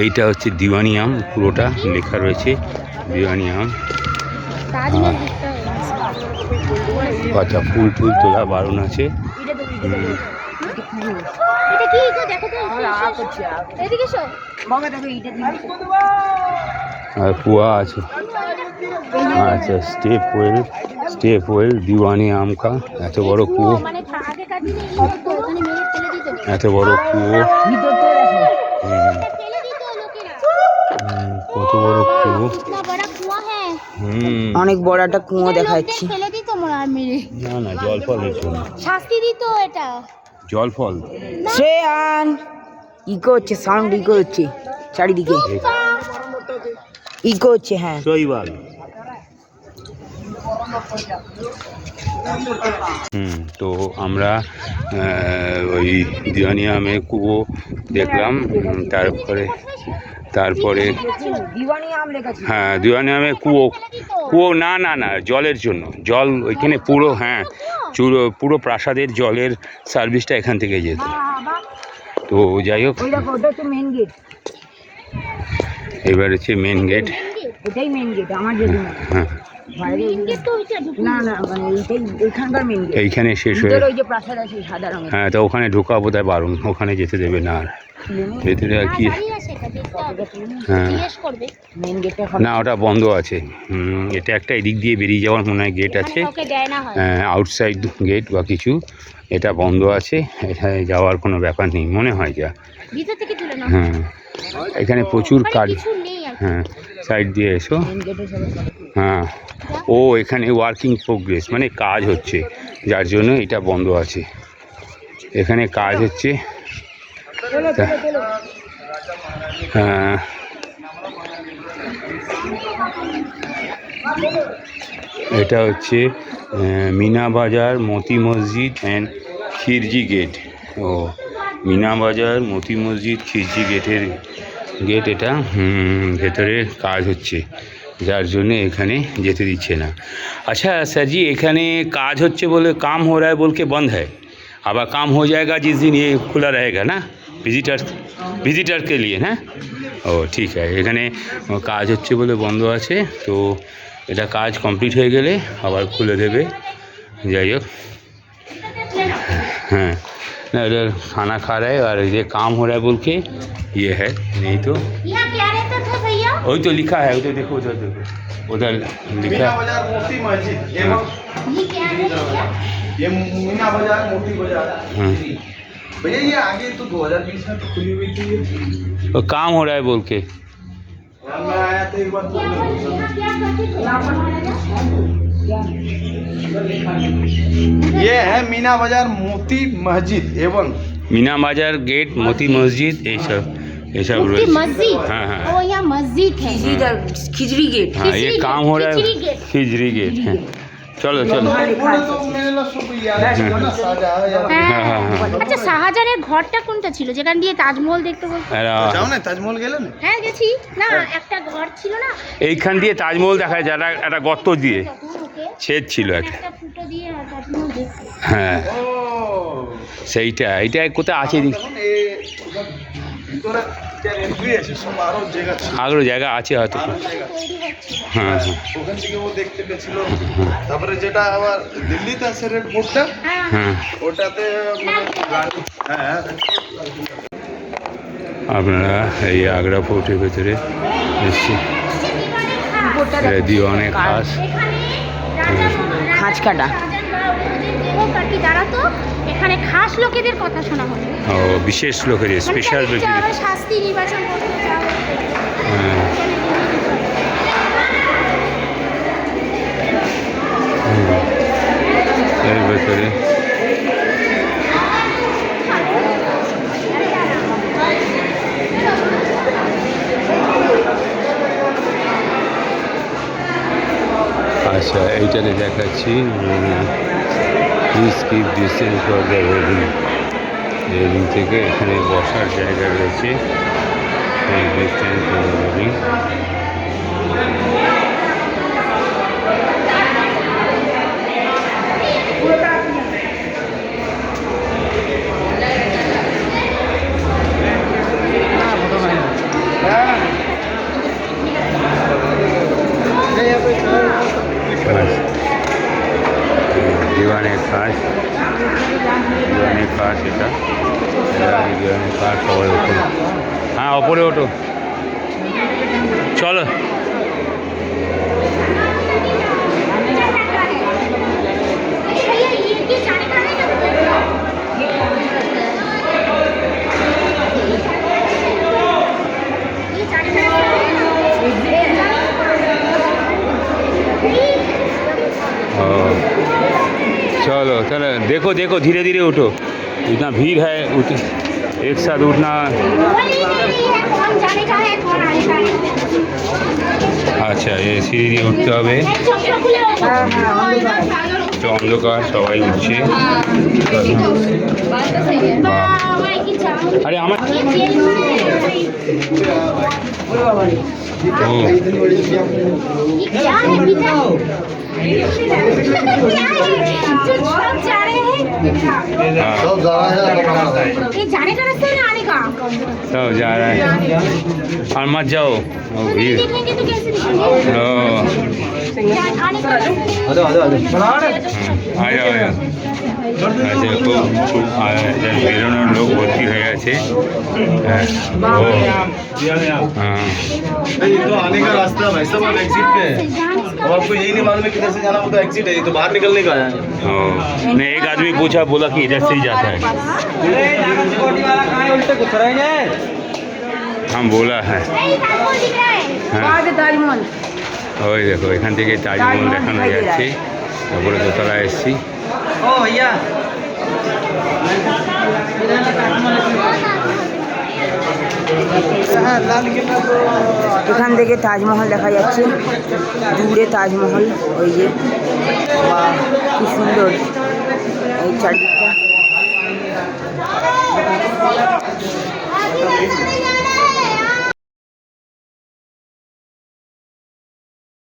এইটা হচ্ছে দিওয়ানি আম, পুরোটা লেখা রয়েছে দিওয়ানি আম। আচ্ছা, ফুল টুল তোলা বারণ আছে। আর কুয়া আছে। আচ্ছা, স্টেপ ওয়েল দিওয়ানি আম কা। এত বড় কুয়ো, এত বড় কুয়ো, কত বড় কুয়ো। অনেক বড় একটা কুয়ো দেখাচ্ছি। না না, জল ফলের জন্য শাস্তি দিত এটা। জল ফল শ্রেয়ান ইকো হচ্ছে, সাউন্ড ইকো হচ্ছে চারিদিকে, ইকো হচ্ছে। হ্যাঁ, শৈবাল। তো আমরা ওই দিওয়ানি আমের কুয়ো দেখলাম। তারপরে হ্যাঁ, দিওয়ানি আমের কুয়ো না না না, জলের জন্য। জল ওইখানে পুরো, হ্যাঁ, পুরো প্রাসাদের জলের সার্ভিসটা এখান থেকে যেত। তো যাই হোক, এবার হচ্ছে মেন গেট। এটাই মেন গেট আমার যদি হ্যাঁ, এইখানে শেষ হয়ে, হ্যাঁ, তো ওখানে ঢোকা বোধহয় বারণ, ওখানে যেতে দেবে না আর ভেতরে আর কি। হ্যাঁ, না, ওটা বন্ধ আছে। এটা একটা এদিক দিয়ে বেরিয়ে যাওয়ার মনে হয় গেট আছে, আউটসাইড গেট বা কিছু। এটা বন্ধ আছে, এখানে যাওয়ার কোনো ব্যাপার নেই মনে হয় যা। হ্যাঁ, এখানে প্রচুর কাজ। হ্যাঁ, সাইড দিয়ে এসো। হ্যাঁ, ও এখানে ওয়ার্কিং প্রোগ্রেস, মানে কাজ হচ্ছে, যার জন্য এটা বন্ধ আছে। এখানে কাজ হচ্ছে। হ্যাঁ, এটা হচ্ছে মিনা বাজার মতি মসজিদ অ্যান্ড খিরজি গেট। ও, মিনা বাজার মতি মসজিদ খিরজি গেটের গেট এটা। ভেতরে কাজ হচ্ছে, যার জন্যে এখানে যেতে দিচ্ছে না। अच्छा सर जी, এখানে কাজ হচ্ছে বলে काम हो रहा है बोल के बंद है, अब काम हो जाएगा जिस दिन ये खुला रहेगा ना ভিজিটার के लिए না। ও ঠিক আছে, এখানে কাজ হচ্ছে বলে বন্ধ আছে। তো এটা কাজ কমপ্লিট হয়ে গেলে আবার খুলে দেবে। যাই হোক, हाँ ना, इधर खाना खा रहा है और ये काम हो रहा है बोल के ये है। नहीं तो यहाँ क्या रहता था भैया? वही तो लिखा है, उधर देखो, उधर देखो, उधर लिखा है। मोती मस्जिद एवं ये क्या है? ये मीना बाजार मोती बाजार। हाँ, भैया ये आगे तो 2020 में तो खुली हुई थी। तो काम हो रहा है बोल के मैं आया था एक बार तो ये है मीना बाजार मोती मस्जिद एवं मीना बाजार गेट मोती मस्जिद ये सब मुफ्ती मस्जिद। हाँ हाँ वो यहाँ मस्जिद है। खिचड़ी गेट। हाँ, ये काम हो रहा है खिचड़ी गेट। खिचड़ी गेट है। চলো চলো। আচ্ছা, শাহজাহানের ঘরটা কোনটা ছিল যেখান দিয়ে তাজমহল দেখতে বলতো? যাও না তাজমহল গেলে না? হ্যাঁ গেছি না, একটা ঘর ছিল না এইখান দিয়ে তাজমহল দেখা যায়, একটা গর্ত দিয়ে ছেদ ছিল একটা। ফুটো দিয়ে তাজমহল দেখতে। হ্যাঁ, সেইটা, এইটা কোথায় আছে আরো জায়গা আছে হয়তো। হ্যাঁ হ্যাঁ, ওখান থেকে ও দেখতে পেয়েছিল। তারপরে যেটা আবার দিল্লিতে আছে রেড ফোর্টটা, হ্যাঁ, ওটাতে হ্যাঁ আপনারা এই আগ্রা ফোর্টের ভেতরে এসছি। দিওয়ানে খাস খাঁচ কাটা। দাঁড়াতো, এখানে খাস লোকেদের কথা শোনা হবে। ও, বিশেষ লোকের স্পেশাল ব্যক্তিদের শাস্তি নির্বাচন করতে যাওয়া হতো। এর ভেতরে আচ্ছা, এইটাতে দেখাচ্ছি please keep distance for the railing. Railing থেকে এখানে বসার জায়গা রয়েছে, এই ডিস্টেন্স ফর দ্য রেলিং। কাজ, ডিজাইনের কাজ এটা, ডিজাইনের কাজ সবাই ওঠো। হ্যাঁ ওপরে ওঠো, চলো। चलो चलो, देखो देखो धीरे धीरे उठो, इतना भीड़ है, एक साथ उठना। अच्छा ये सीढ़ी দিয়ে উঠতে হবে, অন্ধকার সবাই উঠছে। আরে আমার सब जा रहा है, और मत जाओ भीड़। आ जाओ বেরোনোর লোক ভর্তি হয়ে গেছে। तो आने का रास्ता भाई साहब एग्जिट पे है, अब आपको यही नहीं मालूम है किधर से जाना, वो तो एग्जिट है, ये तो बाहर निकलने का है। नहीं एक आदमी पूछा, बोला कि इधर से ही जाता है। हम बोला है। তাজমহল ওই দেখো এখান থেকে তাজমহল দেখানো যাচ্ছে, তারপরে দোতলায় এসছি। এখান থেকে তাজমহল দেখা যাচ্ছে, দূরে তাজমহল, ওই যে বাহ কি সুন্দর, এই চারদিক